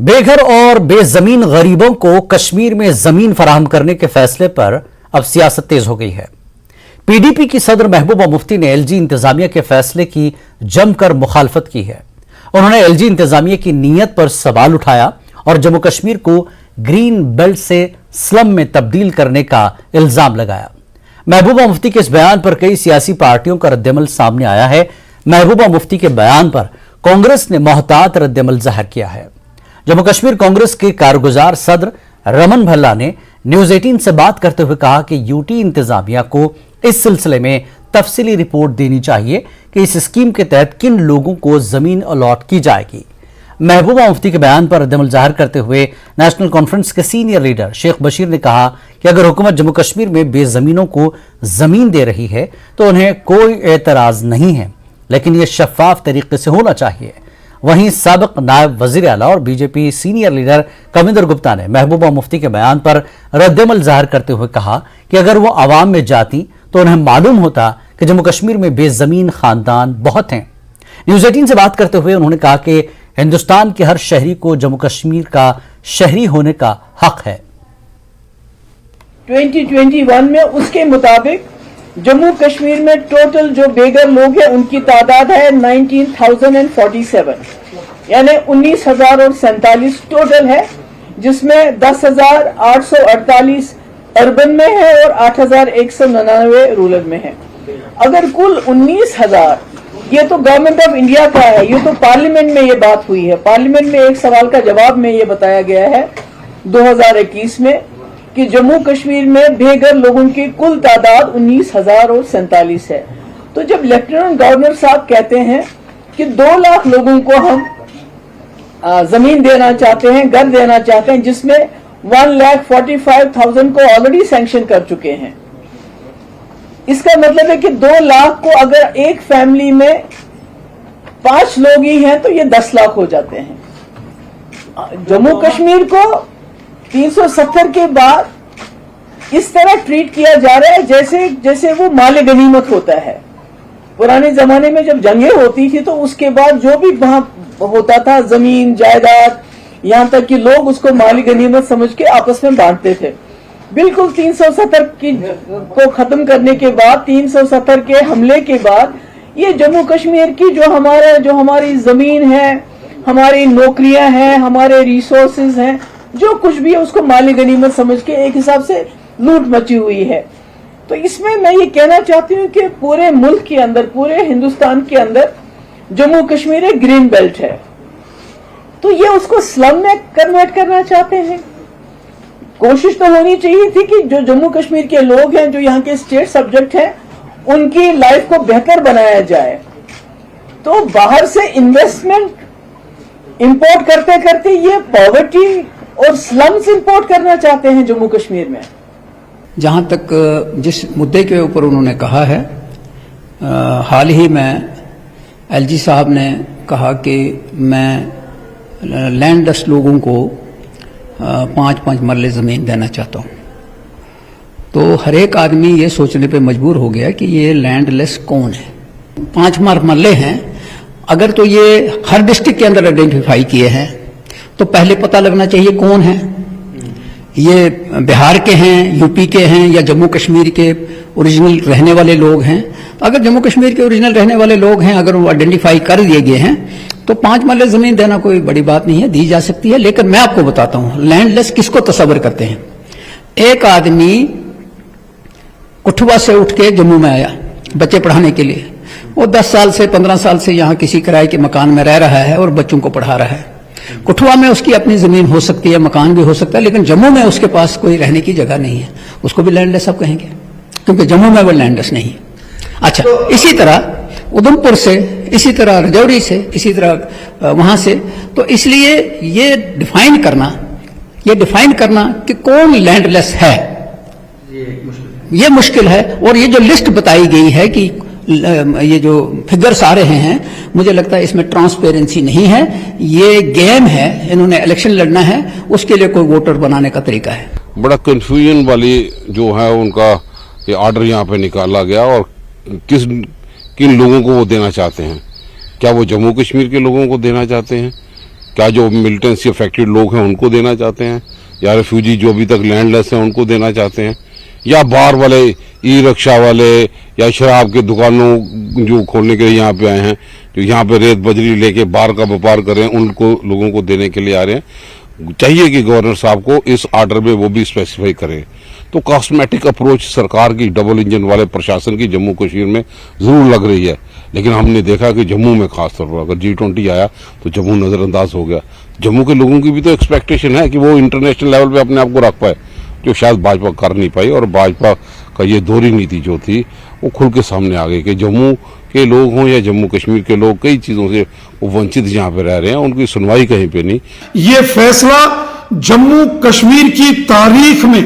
बेघर और बेजमीन गरीबों को कश्मीर में जमीन फराहम करने के फैसले पर अब सियासत तेज हो गई है। पीडीपी की सदर महबूबा मुफ्ती ने एलजी इंतजामिया के फैसले की जमकर मुखालफत की है। उन्होंने एलजी इंतजामिया की नीयत पर सवाल उठाया और जम्मू कश्मीर को ग्रीन बेल्ट से स्लम में तब्दील करने का इल्जाम लगाया। महबूबा मुफ्ती के इस बयान पर कई सियासी पार्टियों का रद्दमल सामने आया है। महबूबा मुफ्ती के बयान पर कांग्रेस ने मोहतात रद्दमल जाहिर किया है। जम्मू कश्मीर कांग्रेस के कारगुजार सदर रमन भल्ला ने न्यूज 18 से बात करते हुए कहा कि यूटी इंतजामिया को इस सिलसिले में तफसीली रिपोर्ट देनी चाहिए कि इस स्कीम के तहत किन लोगों को जमीन अलॉट की जाएगी। महबूबा मुफ्ती के बयान पर रद्दमल जाहिर करते हुए नेशनल कॉन्फ्रेंस के सीनियर लीडर शेख बशीर ने कहा कि अगर हुकूमत जम्मू कश्मीर में बेजमीनों को जमीन दे रही है तो उन्हें कोई एतराज नहीं है, लेकिन यह शफाफ तरीके से होना चाहिए। वहीं साबिक नायब वजीर आला और BJP senior leader Kavinder Gupta ने महबूबा मुफ्ती के बयान पर रद्दमल जाहिर करते हुए कहा कि अगर वो आवाम में जाती तो उन्हें मालूम होता कि जम्मू कश्मीर में बेजमीन खानदान बहुत हैं। न्यूज 18 से बात करते हुए उन्होंने कहा कि हिंदुस्तान के हर शहरी को जम्मू कश्मीर का शहरी होने का हक है। 2021 में उसके मुताबिक जम्मू कश्मीर में टोटल जो बेघर लोग हैं उनकी तादाद है 19,047, यानी 19,047 टोटल है, जिसमें 10,848 अर्बन में है और 8,199 रूरल में है। अगर कुल 19,000, ये तो गवर्नमेंट ऑफ इंडिया का है, ये तो पार्लियामेंट में ये बात हुई है। पार्लियामेंट में एक सवाल का जवाब में ये बताया गया है 2021 में कि जम्मू कश्मीर में बेघर लोगों की कुल तादाद 19,047 है। तो जब लेफ्टिनेंट गवर्नर साहब कहते हैं कि 2 लाख लोगों को हम जमीन देना चाहते हैं, घर देना चाहते हैं, जिसमें 1,45,000 को ऑलरेडी सैंक्शन कर चुके हैं, इसका मतलब है कि 2 लाख को अगर एक फैमिली में 5 लोग ही हैं तो ये 10 लाख हो जाते हैं। जम्मू कश्मीर को 370 के बाद इस तरह ट्रीट किया जा रहा है जैसे वो माले गनीमत होता है। पुराने जमाने में जब जंगें होती थी तो उसके बाद जो भी वहां होता था, जमीन जायदाद, यहां तक कि लोग उसको माली गनीमत समझ के आपस में बांटते थे। बिल्कुल 370 को खत्म करने के बाद, 370 के हमले के बाद, ये जम्मू कश्मीर की जो हमारी जमीन है, हमारी नौकरियां हैं, हमारे रिसोर्सेज हैं, जो कुछ भी है उसको माली गनीमत समझ के एक हिसाब से लूट मची हुई है। तो इसमें मैं ये कहना चाहती हूँ कि पूरे मुल्क के अंदर, पूरे हिंदुस्तान के अंदर जम्मू कश्मीर एक ग्रीन बेल्ट है, तो ये उसको स्लम में कन्वर्ट करना चाहते हैं। कोशिश तो होनी चाहिए थी कि जो जम्मू कश्मीर के लोग हैं, जो यहाँ के स्टेट सब्जेक्ट हैं, उनकी लाइफ को बेहतर बनाया जाए। तो बाहर से इन्वेस्टमेंट इंपोर्ट करते करते ये पॉवर्टी और स्लम्स इंपोर्ट करना चाहते हैं जम्मू कश्मीर में। जहां तक जिस मुद्दे के ऊपर उन्होंने कहा है, हाल ही में एलजी साहब ने कहा कि मैं लैंडलेस लोगों को 5-5 मरले जमीन देना चाहता हूं। तो हर एक आदमी ये सोचने पे मजबूर हो गया कि ये लैंडलेस कौन है। 5 मरले हैं, अगर तो ये हर डिस्ट्रिक्ट के अंदर आइडेंटिफाई किए हैं तो पहले पता लगना चाहिए कौन है। ये बिहार के हैं, यूपी के हैं, या जम्मू कश्मीर के ओरिजिनल रहने वाले लोग हैं। अगर जम्मू कश्मीर के ओरिजिनल रहने वाले लोग हैं, अगर वो आइडेंटिफाई कर दिए गए हैं, तो 5 मरले जमीन देना कोई बड़ी बात नहीं है, दी जा सकती है। लेकिन मैं आपको बताता हूं लैंडलेस किसको तस्वर करते हैं। एक आदमी कुठवा से उठ के जम्मू में आया बच्चे पढ़ाने के लिए, वो 10 साल से 15 साल से यहां किसी किराए के मकान में रह रहा है और बच्चों को पढ़ा रहा है। कुठवा में उसकी अपनी जमीन हो सकती है, मकान भी हो सकता है, लेकिन जम्मू में उसके पास कोई रहने की जगह नहीं है, उसको भी लैंडलेस आप कहेंगे, क्योंकि जम्मू में वो लैंडलेस नहीं है। अच्छा, इसी तरह उधमपुर से, इसी तरह रजौरी से, इसी तरह वहां से, तो इसलिए ये डिफाइन करना कि कौन लैंडलेस है, ये मुश्किल है। और ये जो लिस्ट बताई गई है कि ये जो फिगर्स आ रहे हैं, मुझे लगता है इसमें ट्रांसपेरेंसी नहीं है। ये गेम है, इन्होंने इलेक्शन लड़ना है, उसके लिए कोई वोटर बनाने का तरीका है। बड़ा कंफ्यूजन वाली जो है उनका ये ऑर्डर यहाँ पे निकाला गया, और किन लोगों को वो देना चाहते हैं। क्या वो जम्मू कश्मीर के लोगों को देना चाहते हैं क्या जो मिलिटेंसी अफेक्टेड लोग हैं उनको देना चाहते हैं, या रेफ्यूजी जो अभी तक लैंडलेस हैं उनको देना चाहते हैं, या बाहर वाले ई रिक्शा वाले या शराब के दुकानों जो खोलने के लिए यहाँ पे आए हैं, जो यहाँ पे रेत बजरी लेके बाहर का व्यापार कर रहे हैं, उनको लोगों को देने के लिए आ रहे हैं। चाहिए कि गवर्नर साहब को इस आर्डर में वो भी स्पेसिफाई करें। तो कॉस्मेटिक अप्रोच सरकार की डबल इंजन वाले प्रशासन की जम्मू कश्मीर में जरूर लग रही है, लेकिन हमने देखा कि जम्मू में खासतौर पर अगर G20 आया तो जम्मू नजरअंदाज हो गया। जम्मू के लोगों की भी तो एक्सपेक्टेशन है कि वो इंटरनेशनल लेवल पे अपने आप को रख पाए, जो शायद भाजपा कर नहीं पाई। और भाजपा का ये दोहरी नीति जो थी वो खुल के सामने आ गई कि जम्मू के लोग हों या जम्मू कश्मीर के लोग कई चीज़ों से वो वंचित यहाँ पे रह रहे हैं, उनकी सुनवाई कहीं पे नहीं। ये फैसला जम्मू कश्मीर की तारीख में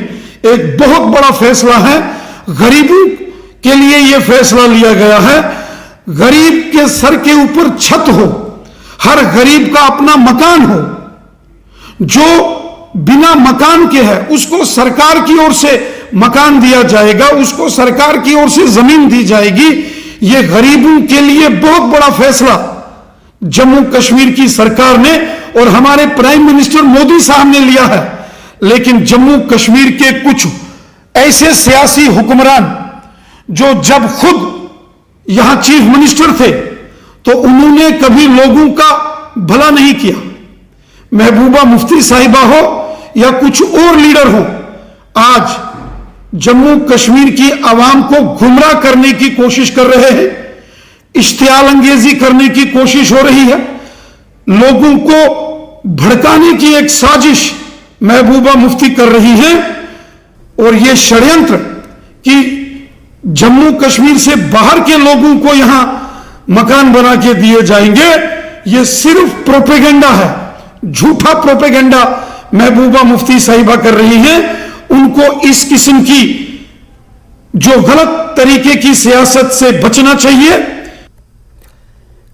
एक बहुत बड़ा फैसला है। गरीबों के लिए यह फैसला लिया गया है। गरीब के सर के ऊपर छत हो, हर गरीब का अपना मकान हो। जो बिना मकान के है उसको सरकार की ओर से मकान दिया जाएगा, उसको सरकार की ओर से जमीन दी जाएगी। यह गरीबों के लिए बहुत बड़ा फैसला जम्मू कश्मीर की सरकार ने और हमारे प्राइम मिनिस्टर मोदी साहब ने लिया है। लेकिन जम्मू कश्मीर के कुछ ऐसे सियासी हुक्मरान जो जब खुद यहां चीफ मिनिस्टर थे तो उन्होंने कभी लोगों का भला नहीं किया। महबूबा मुफ्ती साहिबा हो या कुछ और लीडर हो, आज जम्मू कश्मीर की आवाम को गुमराह करने की कोशिश कर रहे हैं, इश्तियाल अंगेजी करने की कोशिश हो रही है, लोगों को भड़काने की एक साजिश महबूबा मुफ्ती कर रही है। और यह षड्यंत्र कि जम्मू कश्मीर से बाहर के लोगों को यहां मकान बना के दिए जाएंगे, यह सिर्फ प्रोपेगेंडा है, झूठा प्रोपेगेंडा महबूबा मुफ्ती साहिबा कर रही हैं। उनको इस किस्म की जो गलत तरीके की सियासत से बचना चाहिए।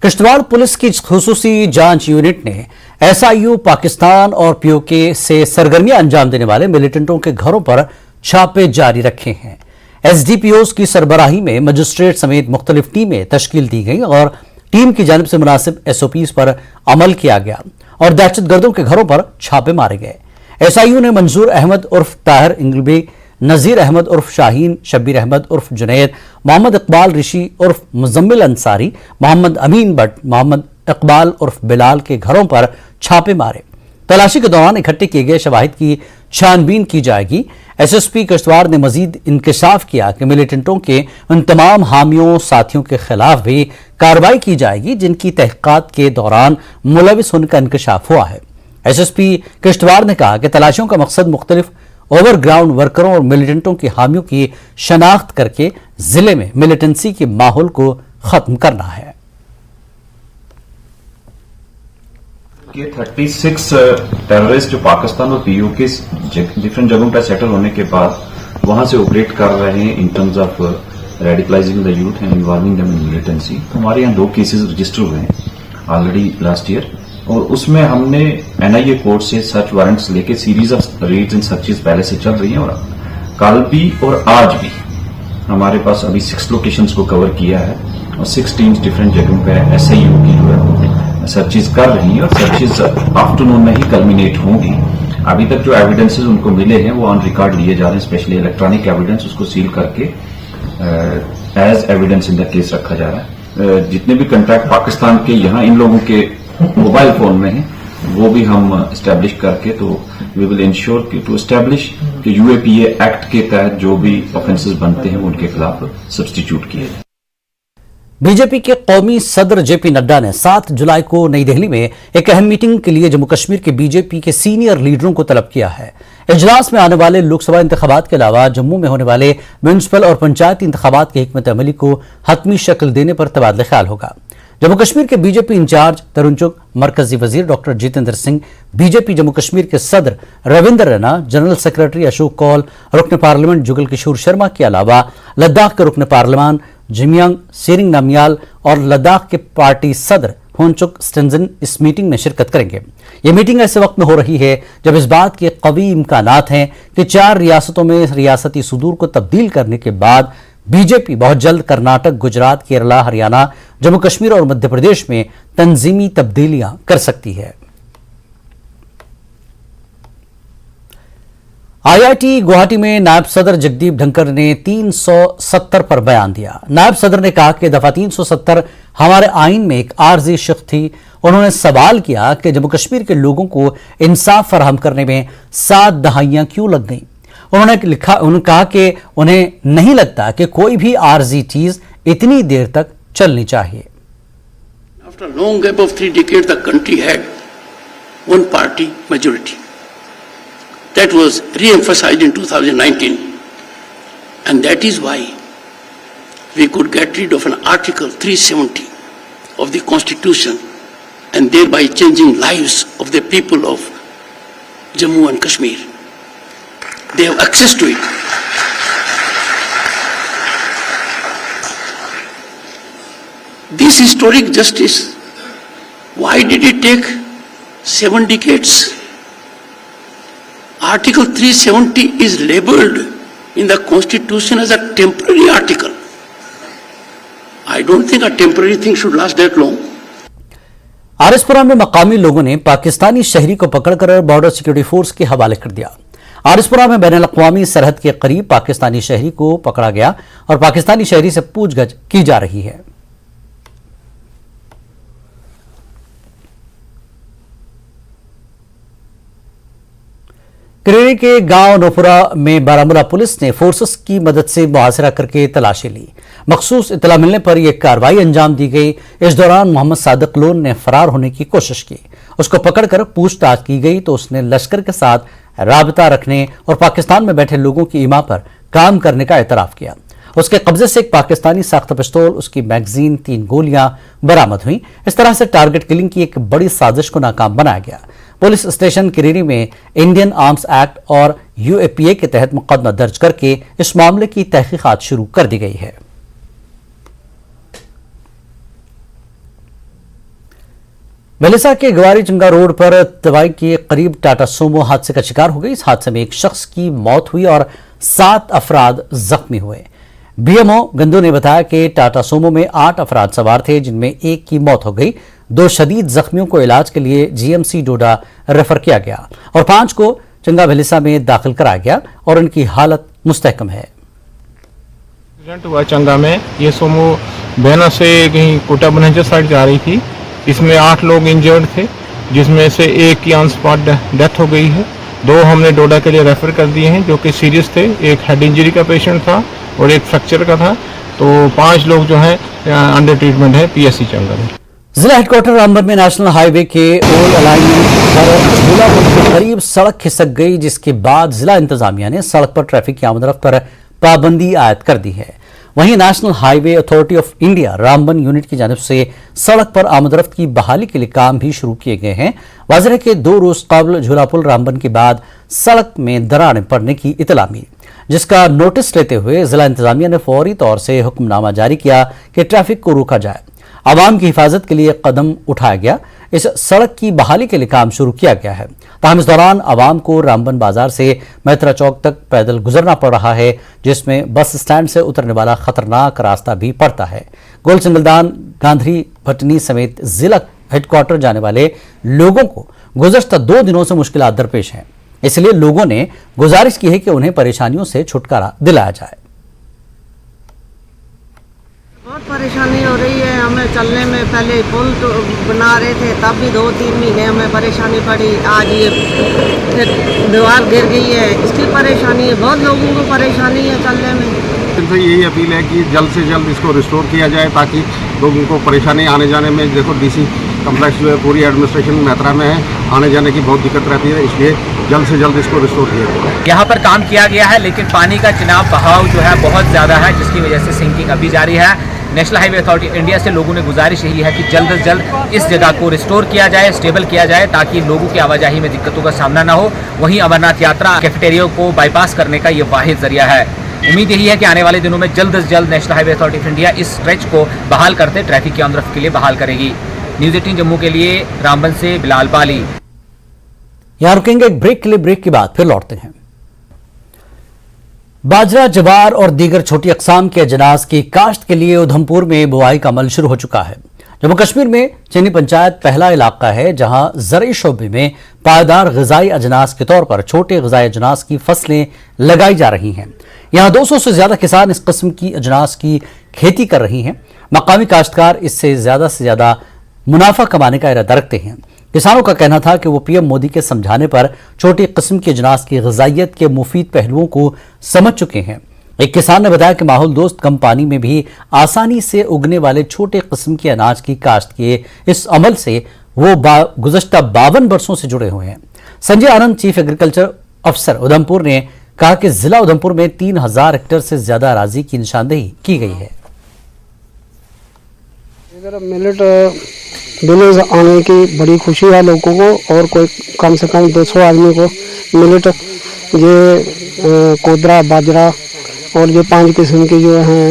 किश्तवाड़ पुलिस की खुसूसी जांच यूनिट ने SIU पाकिस्तान और POK से सरगर्मियां अंजाम देने वाले मिलिटेंटों के घरों पर छापे जारी रखे हैं। SDPOs की सरबराही में मजिस्ट्रेट समेत मुख्तलिफ टीमें तश्कील दी गई और टीम की जानिब से मुनासिब SOPs पर अमल किया गया और दहशतगर्दों के घरों पर छापे मारे गए। SIU ने मंजूर अहमद उर्फ ताहिर इंगलबी, नजीर अहमद उर्फ शाहीन, शब्बीर अहमद उर्फ जुनैद, मोहम्मद इकबाल ऋषि उर्फ मुजम्मिल अंसारी, मोहम्मद अमीन भट्ट, मोहम्मद इकबाल उर्फ बिलाल के घरों पर छापे मारे। तलाशी के दौरान इकट्ठे किए गए शवाहिद की छानबीन की जाएगी। SSP किश्तवाड़ ने मजीद इंकशाफ किया कि मिलिटेंटों के उन तमाम हामियों साथियों के खिलाफ भी कार्रवाई की जाएगी जिनकी तहकीकात के दौरान मुलविस होने का इंकशाफ हुआ है। SSP किश्तवाड़ ने कहा कि तलाशियों का मकसद मुख्तलिफ ओवरग्राउंड वर्करों और मिलिटेंटों की हामियों की शनाख्त करके जिले में मिलिटेंसी के माहौल को खत्म करना है। कि 36 टेररिस्ट जो पाकिस्तान और POK डिफरेंट जगहों पर सेटल होने के बाद वहां से ऑपरेट कर रहे हैं in terms of radicalising the youth and involving them in militancy. तो हमारे यहाँ 2 केसेस रजिस्टर हुए हैं ऑलरेडी लास्ट ईयर, और उसमें हमने NIA कोर्ट से सर्च वारंट्स लेके series of raids and searches पहले से चल रही हैं, और कल भी और आज भी हमारे पास अभी 6 लोकेशंस को कवर किया है और 6 टीम्स डिफरेंट जगहों पे SIU की जो है सर्चेस कर रही हैं और सर्चेस आफ्टरनून में ही कल्मिनेट होंगी। अभी तक जो एविडेंसेस उनको मिले हैं वो ऑन रिकॉर्ड लिए जा रहे हैं, स्पेशली इलेक्ट्रॉनिक एविडेंस, उसको सील करके as evidence in the case रखा जा रहा है। जितने भी कॉन्ट्रैक्ट पाकिस्तान के यहाँ इन लोगों के मोबाइल फोन में हैं वो भी हम एस्टेब्लिश करके, तो we will ensure to establish कि UAPA एक्ट के तहत जो भी ऑफेंसेस बनते हैं उनके खिलाफ सब्सटीट्यूट किए जाए। बीजेपी के कौमी सदर JP नड्डा ने 7 जुलाई को नई दिल्ली में एक अहम मीटिंग के लिए जम्मू कश्मीर के बीजेपी के सीनियर लीडरों को तलब किया है। इजलास में आने वाले लोकसभा इंतखाबात के अलावा जम्मू में होने वाले म्यूनिसिपल और पंचायती इंतखाबात की हिकमत अमली को हतमी शक्ल देने पर तबादला ख्याल होगा। जम्मू कश्मीर के बीजेपी इंचार्ज तरुण चुग, मरकजी वजीर डॉक्टर जितेंद्र सिंह, बीजेपी जम्मू कश्मीर के सदर रविंद्र रैना, जनरल सेक्रेटरी अशोक कौल, रुकन पार्लियामेंट जुगल किशोर शर्मा के अलावा लद्दाख के रुकन पार्लियामान जिमियांग सेरिंग नामयाल और लद्दाख के पार्टी सदर होनचुक स्टेंजन इस मीटिंग में शिरकत करेंगे। यह मीटिंग ऐसे वक्त में हो रही है जब इस बात के कवी इम्कानात हैं कि 4 रियासतों में रियासती सुदूर को तब्दील करने के बाद बीजेपी बहुत जल्द कर्नाटक, गुजरात, केरला, हरियाणा, जम्मू कश्मीर और मध्य प्रदेश में तंजीमी तब्दीलियां कर सकती है। आईआईटी गुवाहाटी में नायब सदर जगदीप धनखड़ ने 370 पर बयान दिया। नायब सदर ने कहा कि दफा 370 हमारे आइन में एक आर्जी शिक थी। उन्होंने सवाल किया कि जम्मू कश्मीर के लोगों को इंसाफ फराहम करने में 7 दहाइयां क्यों लग गई। उन्होंने कहा कि उन्हें नहीं लगता कि कोई भी आर्जी चीज इतनी देर तक चलनी चाहिए। After a long gap of 3 decades, the country had one party majority. That was re-emphasized in 2019, and that is why we could get rid of an Article 370 of the Constitution and thereby changing lives of the people of Jammu and Kashmir. They have access to it. This historic justice, why did it take 7 decades? Article 370 is labeled in the Constitution as a temporary article. I don't think a temporary thing should last that long. Arispura में मकामी लोगों ने पाकिस्तानी शहरी को पकड़कर border security force के हवाले कर दिया। आरिसपुरा में बैनुल-अक़वामी सरहद के करीब पाकिस्तानी शहरी को पकड़ा गया और पाकिस्तानी शहरी से पूछगछ की जा रही है। किरीरी के गांव नोपुरा में बारामूला पुलिस ने फोर्सेस की मदद से मुहासरा करके तलाशी ली। मखसूस इतला मिलने पर यह कार्रवाई अंजाम दी गई। इस दौरान मोहम्मद सादिक लोन ने फरार होने की कोशिश की। उसको पकड़कर पूछताछ की गई तो उसने लश्कर के साथ राबता रखने और पाकिस्तान में बैठे लोगों की ईमा पर काम करने का एतराफ किया। उसके कब्जे से एक पाकिस्तानी साख्ता पिस्तौल, उसकी मैगजीन, 3 गोलियां बरामद हुई। इस तरह से टारगेट किलिंग की एक बड़ी साजिश को नाकाम बनाया गया। पुलिस स्टेशन किरीरी में इंडियन आर्म्स एक्ट और यूएपीए के तहत मुकदमा दर्ज करके इस मामले की तहकीकात शुरू कर दी गई है। मेलिसा के गवारी चंगा रोड पर तवाई के करीब टाटा सोमो हादसे का शिकार हो गई। इस हादसे में एक शख्स की मौत हुई और 7 अफराद जख्मी हुए। बीएमओ गंदू ने बताया कि टाटा सोमो में 8 अफराद सवार थे, जिनमें एक की मौत हो गई। 2 शदीद जख्मियों को इलाज के लिए जीएमसी डोडा रेफर किया गया और 5 को चंगा भेलिसा में दाखिल कराया गया और उनकी हालत मुस्तहकम है। एक्सीडेंट हुआ चंगा में। ये सोमो बैना से कहीं कोटा बनहजा साइड जा रही थी। इसमें 8 लोग इंजर्ड थे, जिसमें से एक की ऑन स्पॉट डेथ हो गई है। 2 हमने डोडा के लिए रेफर कर दिए हैं जो कि सीरियस थे। एक हेड इंजरी का पेशेंट था और एक फ्रैक्चर का था। तो 5 लोग जो हैं अंडर ट्रीटमेंट है पीएससी चंगा में। जिला हेडक्वार्टर रामबन में नेशनल हाईवे के ओल्ड अलाइनमेंट पर झूलापुर के करीब सड़क खिसक गई, जिसके बाद जिला इंतजामिया ने सड़क पर ट्रैफिक की आमद रफ्त पर पाबंदी आयद कर दी है। वहीं national highway authority of India Ramban unit की जानिब से सड़क पर आमद रफ्त की बहाली के लिए काम भी शुरू किए गए हैं। वाज़ेह है कि 2 रोज कबल झूलापुल रामबन के बाद सड़क में दरारें पड़ने की इतला मिली, जिसका नोटिस लेते हुए जिला इंतजामिया ने फौरी तौर से हुक्मनामा जारी किया कि ट्रैफिक को रोका जाए। आवाम की हिफाजत के लिए कदम उठाया गया। इस सड़क की बहाली के लिए काम शुरू किया गया है। ताहम इस दौरान आवाम को रामबन बाजार से मैत्रा चौक तक पैदल गुजरना पड़ रहा है, जिसमें बस स्टैंड से उतरने वाला खतरनाक रास्ता भी पड़ता है। गोल सिंगलदान, गांधी भटनी समेत जिला हेडक्वार्टर जाने वाले लोगों को गुज़श्ता 2 दिनों से मुश्किलात दरपेश हैं। इसलिए लोगों ने गुजारिश की है कि उन्हें परेशानियों से छुटकारा दिलाया जाए। बहुत परेशानी हो रही है हमें चलने में। पहले पुल तो बना रहे थे, तब भी 2-3 महीने हमें परेशानी पड़ी। आज ये फिर दीवार गिर गई है, इसकी परेशानी है। बहुत लोगों को परेशानी है चलने में। इनसे यही अपील है कि जल्द से जल्द इसको रिस्टोर किया जाए, ताकि लोगों को परेशानी आने जाने में, देखो डीसी कम्प्लेक्स जो है पूरी एडमिनिस्ट्रेशन मैत्रा में है, आने जाने की बहुत दिक्कत रहती है, इसलिए जल्द से जल्द इसको रिस्टोर किया जाए। यहाँ पर काम किया गया है, लेकिन पानी का चिनाव बहाव जो है बहुत ज़्यादा है, जिसकी वजह से सिंकिंग अभी जारी है। National highway authority of India से लोगों ने गुजारिश यही है कि जल्द से जल्द इस जगह को रिस्टोर किया जाए, स्टेबल किया जाए, ताकि लोगों की आवाजाही में दिक्कतों का सामना ना हो। वहीं अमरनाथ यात्रा कैफेटेरिया को बाईपास करने का ये वाहिद जरिया है। उम्मीद यही है कि आने वाले दिनों में जल्द से जल्द national highway authority of India इस स्ट्रेच को बहाल करते ट्रैफिक की आमद रफ्त के लिए बहाल करेगी। न्यूज़ 18 जम्मू के लिए रामबन से बिलाल बाली। यहां रुकेंगे एक ब्रेक के लिए। ब्रेक के बाद फिर लौटते हैं। बाजरा, जवार और दीगर छोटी अकसाम के अजनास की काश्त के लिए उधमपुर में बुआई का अमल शुरू हो चुका है। जम्मू कश्मीर में चीनी पंचायत पहला इलाका है जहां ज़राई शोबे में पायदार ग़िज़ाई अजनास के तौर पर छोटे ग़िज़ाई अजनास की फसलें लगाई जा रही हैं। यहां 200 से ज्यादा किसान इस किस्म की अजनास की खेती कर रही हैं। मकामी काश्तकार इससे ज्यादा मुनाफा कमाने का इरादा रखते हैं। किसानों का कहना था कि वो पीएम मोदी के समझाने पर छोटी किस्म की अजनास की ग़िज़ाइयत के मुफीद पहलुओं को समझ चुके हैं। एक किसान ने बताया कि माहौल दोस्त कम पानी में भी आसानी से उगने वाले छोटे किस्म के अनाज की काश्त के इस अमल से वो गुज़श्ता 52 वर्षों से जुड़े हुए हैं। संजय आनंद, चीफ एग्रीकल्चर अफसर उधमपुर, ने कहा कि जिला उधमपुर में 3000 हेक्टेयर से ज्यादा अराजी की निशानदेही की गई है। मिलेट विलेज आने की बड़ी खुशी है लोगों को, और कोई कम से कम 200 आदमी को मिलेट, ये कोदरा, बाजरा और ये 5 किस्म की जो हैं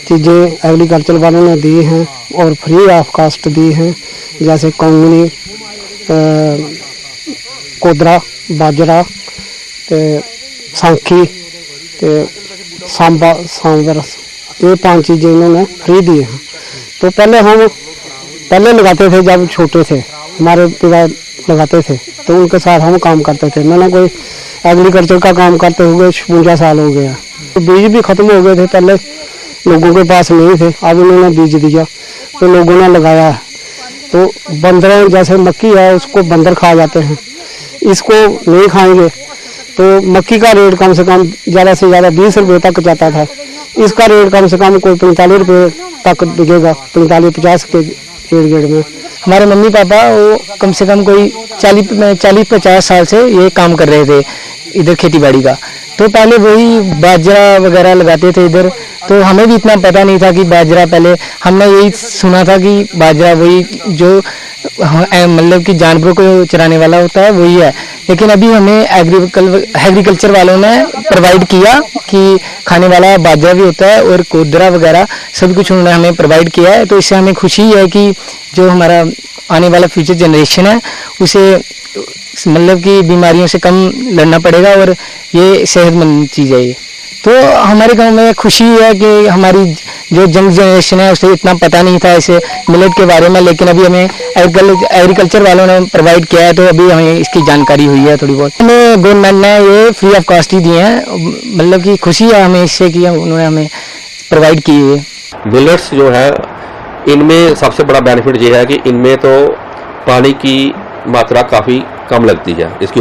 चीज़ें एग्रीकल्चर वालों ने दी हैं और फ्री ऑफ कास्ट दी हैं, जैसे कंगनी, कोदरा, बाजरा, सांखी, सांबर, ये 5 चीज़ें इन्होंने फ्री दी हैं। तो पहले लगाते थे, जब छोटे थे हमारे पिता लगाते थे तो उनके साथ हम काम करते थे। मैंने कोई एग्रीकल्चर का काम करते हुए 56 साल हो गया। तो बीज भी ख़त्म हो गए थे, पहले लोगों के पास नहीं थे, अब उन्होंने बीज दिया तो लोगों ने लगाया है। तो बंदर, जैसे मक्की है उसको बंदर खा जाते हैं, इसको नहीं खाएंगे तो मक्की का रेट कम से कम ज़्यादा से ज़्यादा 20 रुपये तक जाता था, इसका रेट कम से कम कोई 45 रुपये तक बिकेगा, 45-50 के रेट में। हमारे मम्मी पापा वो कम से कम कोई 40-50 साल से ये काम कर रहे थे इधर खेती बाड़ी का। तो पहले वही बाजरा वगैरह लगाते थे इधर, तो हमें भी इतना पता नहीं था कि बाजरा, पहले हमने यही सुना था कि बाजरा वही जो मतलब कि जानवरों को चराने वाला होता है वही है। लेकिन अभी हमें एग्रीकल्चर वालों ने प्रोवाइड किया कि खाने वाला बाजरा भी होता है और कोदरा वगैरह सब कुछ उन्होंने हमें प्रोवाइड किया है। तो इससे हमें खुशी है कि जो हमारा आने वाला फ्यूचर जनरेशन है उसे मतलब कि बीमारियों से कम लड़ना पड़ेगा और ये सेहतमंद चीज़ है ये। तो हमारे गांव में खुशी है कि हमारी जो यंग जनरेशन है उसे इतना पता नहीं था इसे मिलेट के बारे में, लेकिन अभी हमें एग्रीकल्चर वालों ने प्रोवाइड किया है तो अभी हमें इसकी जानकारी हुई है थोड़ी बहुत। हमें गवर्नमेंट ने ये फ्री ऑफ कॉस्ट ही दिए हैं, मतलब कि खुशी है हमें इससे कि उन्होंने हमें प्रोवाइड की है। मिलेट्स जो है इनमें सबसे बड़ा बेनिफिट ये है कि इनमें तो पानी की मात्रा काफ़ी कम लगती है इसकी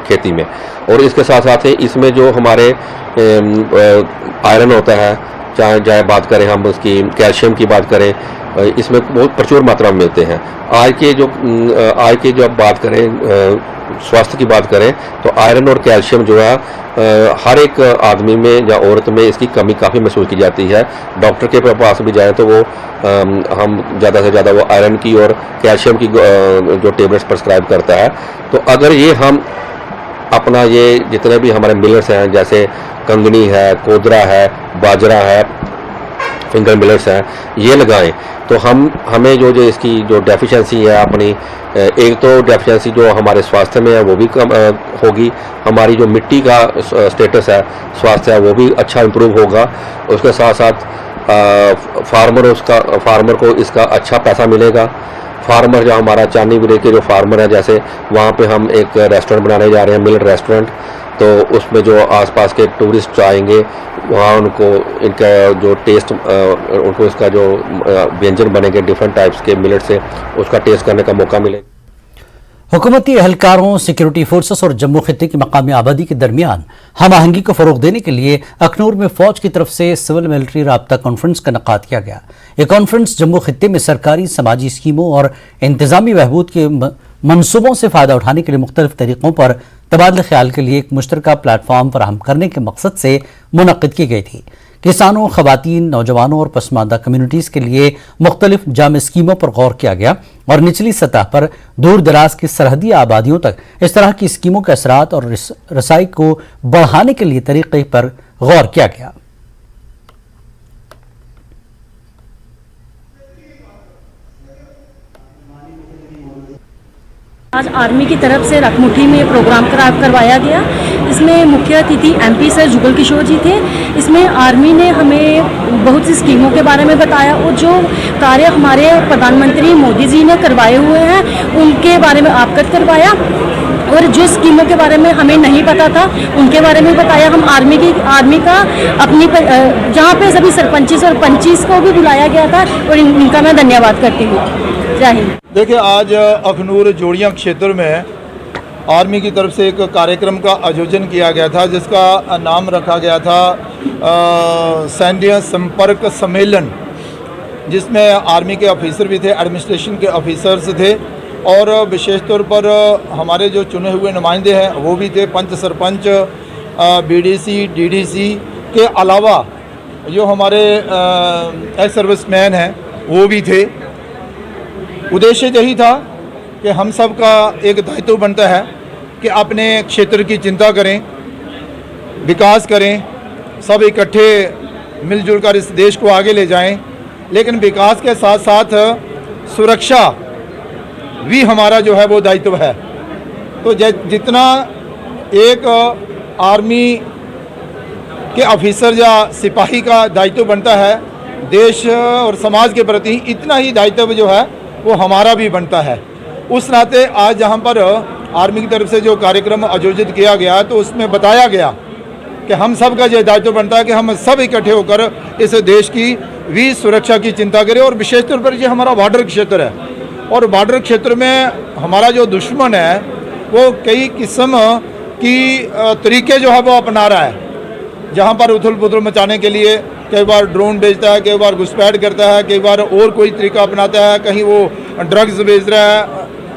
खेती में, और इसके साथ साथ इसमें जो हमारे आयरन होता है, चाहे बात करें हम उसकी कैल्शियम की बात करें, इसमें बहुत प्रचुर मात्रा में मिलते हैं। आज के जो अब बात करें स्वास्थ्य की बात करें तो आयरन और कैल्शियम जो है हर एक आदमी में या औरत में इसकी कमी काफ़ी महसूस की जाती है। डॉक्टर के पास भी जाएं तो वो हम ज़्यादा से ज़्यादा वो आयरन की और कैल्शियम की जो टेबलेट्स प्रिस्क्राइब करता है। तो अगर ये हम अपना ये जितने भी हमारे मिलेट्स हैं, जैसे कंगनी है, कोदरा है, बाजरा है, फिंगर मिलेट्स हैं, ये लगाएं तो हमें जो इसकी जो डेफिशिएंसी है अपनी, एक तो डेफिशिएंसी जो हमारे स्वास्थ्य में है वो भी कम होगी, हमारी जो मिट्टी का स्टेटस है, स्वास्थ्य है, वो भी अच्छा इम्प्रूव होगा। उसके साथ साथ फार्मर को इसका अच्छा पैसा मिलेगा। फार्मर जो हमारा चांदी विलेज के जो फार्मर है, जैसे वहाँ पे हम एक रेस्टोरेंट बनाने जा रहे हैं, मिलेट रेस्टोरेंट, तो उसमें जो आसपास के टूरिस्ट आएंगे वहाँ उनको इनका जो टेस्ट, उनको इसका जो व्यंजन बनेंगे डिफरेंट टाइप्स के मिलेट से, उसका टेस्ट करने का मौका मिलेगा। हुकूमती एहलकारों, सिक्योरिटी फोर्सेस और जम्मू खित्ते की मकामी आबादी के दरमियान हम आहंगी को फरोग देने के लिए अखनूर में फौज की तरफ से सिविल मिलिट्री राब्ता कॉन्फ्रेंस का इनेकाद किया गया। यह कॉन्फ्रेंस जम्मू खित्ते में सरकारी समाजी स्कीमों और इंतजामी बहबूद के मनसूबों से फ़ायदा उठाने के लिए मुख्तलिफ तरीक़ों पर तबादला ख्याल के लिए एक मुश्तरका प्लेटफॉर्म फराहम करने के मकसद से मुनक़्क़िद की गई थी। किसानों, ख़वातीन, नौजवानों और पसमानदा कम्यूनिटीज़ के लिए मुख्तलिफ जाम स्कीमों पर गौर किया गया और निचली सतह पर दूर दराज की सरहदी आबादियों तक इस तरह की स्कीमों के असरात और रसाई को बढ़ाने के लिए तरीक़े पर गौर किया गया। आज आर्मी की तरफ से रखमुठी में प्रोग्राम करवाया गया। इसमें मुख्य अतिथि MP सर जुगल किशोर जी थे। इसमें आर्मी ने हमें बहुत सी स्कीमों के बारे में बताया और जो कार्य हमारे प्रधानमंत्री मोदी जी ने करवाए हुए हैं उनके बारे में अवगत करवाया और जो स्कीमों के बारे में हमें नहीं पता था उनके बारे में बताया। हम आर्मी का अपनी जहाँ पे सभी सरपंचिस और पंचिस को भी बुलाया गया था और इनका मैं धन्यवाद करती हूँ। जय हिंद। देखिए, आज अखनूर जोड़ियाँ क्षेत्र में आर्मी की तरफ से एक कार्यक्रम का आयोजन किया गया था जिसका नाम रखा गया था सैन्य संपर्क सम्मेलन, जिसमें आर्मी के ऑफिसर भी थे, एडमिनिस्ट्रेशन के ऑफिसर्स थे और विशेष तौर पर हमारे जो चुने हुए नुमाइंदे हैं वो भी थे, पंच सरपंच, BDC DDC के अलावा जो हमारे एक्स सर्विसमैन हैं वो भी थे। उद्देश्य यही था कि हम सब का एक दायित्व बनता है कि अपने क्षेत्र की चिंता करें, विकास करें, सब इकट्ठे मिलजुल कर इस देश को आगे ले जाएं, लेकिन विकास के साथ साथ सुरक्षा भी हमारा जो है वो दायित्व है। तो जितना एक आर्मी के ऑफिसर या सिपाही का दायित्व बनता है देश और समाज के प्रति, इतना ही दायित्व जो है वो हमारा भी बनता है। उस नाते आज जहाँ पर आर्मी की तरफ से जो कार्यक्रम आयोजित किया गया तो उसमें बताया गया कि हम सब का ये दायित्व बनता है कि हम सब इकट्ठे होकर इस देश की भी सुरक्षा की चिंता करें और विशेष तौर पर ये हमारा बॉर्डर क्षेत्र है और बॉर्डर क्षेत्र में हमारा जो दुश्मन है वो कई किस्म की तरीके जो है वो अपना रहा है, जहाँ पर उथल पुथल मचाने के लिए कई बार ड्रोन बेचता है, कई बार घुसपैठ करता है, कई बार और कोई तरीका अपनाता है, कहीं वो ड्रग्स बेच रहा है,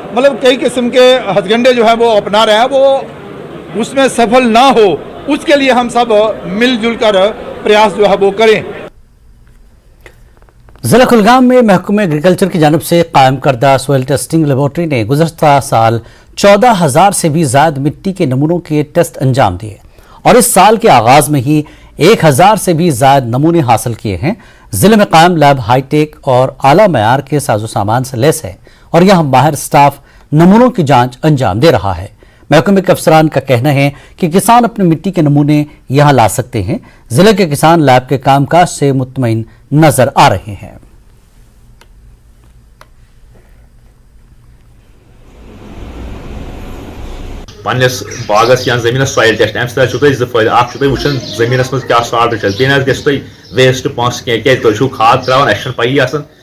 मतलब कई किस्म के हथकंडे जो है वो अपना रहा है। वो उसमें सफल ना हो उसके लिए हम सब मिलजुल कर प्रयास जो है वो करें। जिला कुलगाम में महकमे एग्रीकल्चर की जानिब से कायम करदा सोयल टेस्टिंग लेबोरेटरी ने गुज़श्ता साल 14,000 से भी ज्यादा मिट्टी के नमूनों के टेस्ट अंजाम दिए और इस साल के आगाज में ही 1,000 से भी ज्यादा नमूने हासिल किए हैं। जिले में कायम लैब हाईटेक और आला मयार के साजो सामान से लैस है और यहां माहिर स्टाफ नमूनों की जांच अंजाम दे रहा है। महकमे के अफसरान का कहना है कि किसान अपने मिट्टी के नमूने यहां ला सकते हैं। जिले के किसान लैब के कामकाज से मुतमईन नजर आ रहे हैं। पन्नस बागस या जमीन सॉइल टेस्ट अम फायदा वुचन जमीन मज क्या सॉल्ट गई वेस्ट पॉस क्या खाद त्रावान अस पई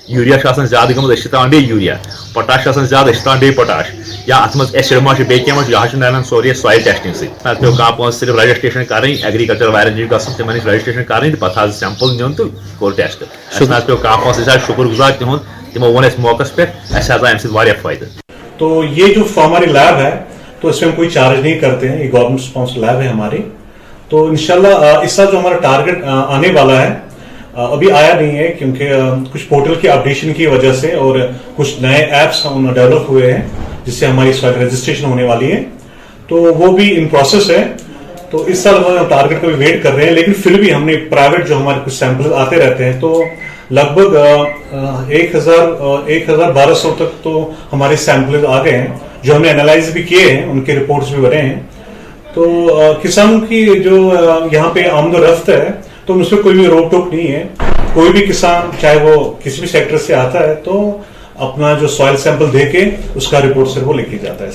यूरिया ज्यादा गमत त्रावान बे यूरिया पोटाश ज्यादा त्रावान बे पोटाश या अत मज एसिड मा बे यह नान सोरे सॉइल टेस्टिंग पे कह सिर्फ रजिस्ट्रेशन कर एग्रीकल्चर वाले निश तिम रजिस्ट्रेशन कर पे सैंपल नुन तो कोर टेस्ट पे कह शुक्र गुजार तिहुद तमो वो मौकस पे अमे फायदा। तो ये जो हमारी लैब है तो इसमें हम कोई चार्ज नहीं करते हैं, ये गवर्नमेंट स्पॉन्सर लैब है हमारी। तो इंशाल्लाह इस साल जो हमारा टारगेट आने वाला है अभी आया नहीं है क्योंकि कुछ पोर्टल की अपडेशन की वजह से और कुछ नए एप्स डेवलप हुए हैं जिससे हमारी रजिस्ट्रेशन होने वाली है, तो वो भी इन प्रोसेस है। तो इस साल हम टारगेट का भी वेट कर रहे हैं, लेकिन फिर भी हमने प्राइवेट जो हमारे कुछ सैंपल आते रहते हैं तो लगभग 1,1200 तक तो हमारे सैंपल आ गए हैं जो हमने एनालाइज भी किए हैं, उनके रिपोर्ट्स भी बने हैं। तो किसानों की जो यहाँ पे आमदोरफ्त है तो उसमें कोई भी रोक टोक नहीं है। कोई भी किसान चाहे वो किसी भी सेक्टर से आता है तो अपना जो सॉइल सैंपल देके उसका रिपोर्ट से वो लेके जाता है।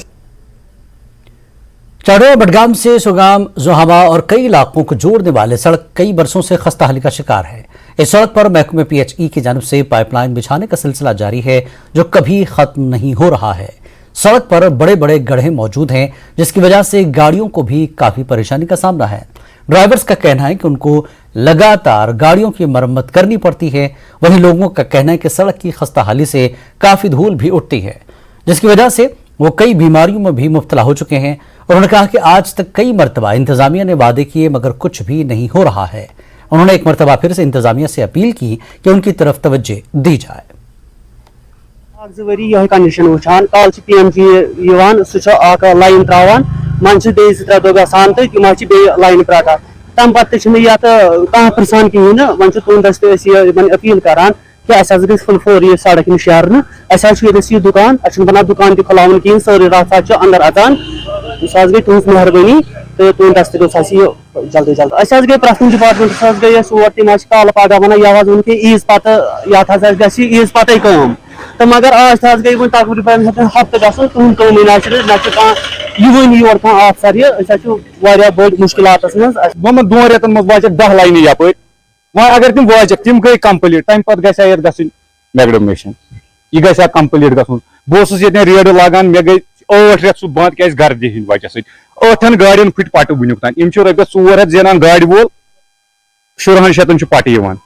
चाड़ोया बडगाम से सुगाम जोहाबा और कई इलाकों को जोड़ने वाले सड़क कई बरसों से खस्ताहाली का शिकार है। इस सड़क पर महकमे PHE की जानिब से पाइपलाइन बिछाने का सिलसिला जारी है जो कभी खत्म नहीं हो रहा है। सड़क पर बड़े बड़े गड्ढे मौजूद हैं जिसकी वजह से गाड़ियों को भी काफी परेशानी का सामना है। ड्राइवर्स का कहना है कि उनको लगातार गाड़ियों की मरम्मत करनी पड़ती है। वहीं लोगों का कहना है कि सड़क की खस्ताहाली से काफी धूल भी उठती है जिसकी वजह से वो कई बीमारियों में भी मुब्तला हो चुके हैं। उन्होंने कहा कि आज तक कई मरतबा इंतजामिया ने वादे किए मगर कुछ भी नहीं हो रहा है। उन्होंने एक मरतबा फिर से इंतजामिया से अपील की कि उनकी तरफ तवज्जो दी जाए। वरी कंडीशन वुचान कल PMG सह लाइन त्रावान मन बे 2-3 दो गसान तो तम बे लाइन पटान तम पे कह प्रसान कहें वन तुंदस अपील करान कि अस फुल यह सड़क इन शहर अस दुकान अ बना दुकान खुलावन कहें सारी रात अंदर अचान गई तुज मेहरबानी तो तो इंडस्ट्री जल्दी जल्द अस गई प्रथम डिपार्टमेंट गई और तम कल पगह वन यह उनके ईज पे ये ईज पे कम तो मगर आज गई वो तकरीबन हफ्त गन तुम कमी ना यह योर अफसर यह बड़ मुश्किल वह 2 रेतन मज वाज 10 लाइन यप वह अगर तम वाज तम गई कंप्लीट तम पे गई मैगडमेशन यह गया कंप्लीट गन बहुत रेड लगान मे गई 8 रेत सह बंद क्या गर्दी हंद वजह सत 8 गाड़ियन फुट पट वुक तान इम रपस 4 हथ जेनान गाड़ वोल 16 शतन पट यह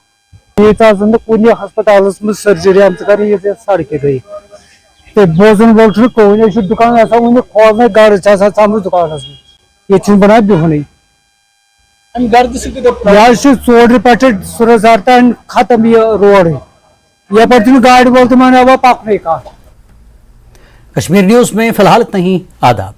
कुछ हस्पताल मज सर्जरी आम कर सड़क गई तो बोजन वोल कह दुकान वो खोलने गड़ दुकान ये बना बिहन यह चोर पे सुरजार तान खत्म यह रोड यप गाड़ वोल तुम पकन कश्मीर न्यूज में फिलहाल इतना ही। आदाब।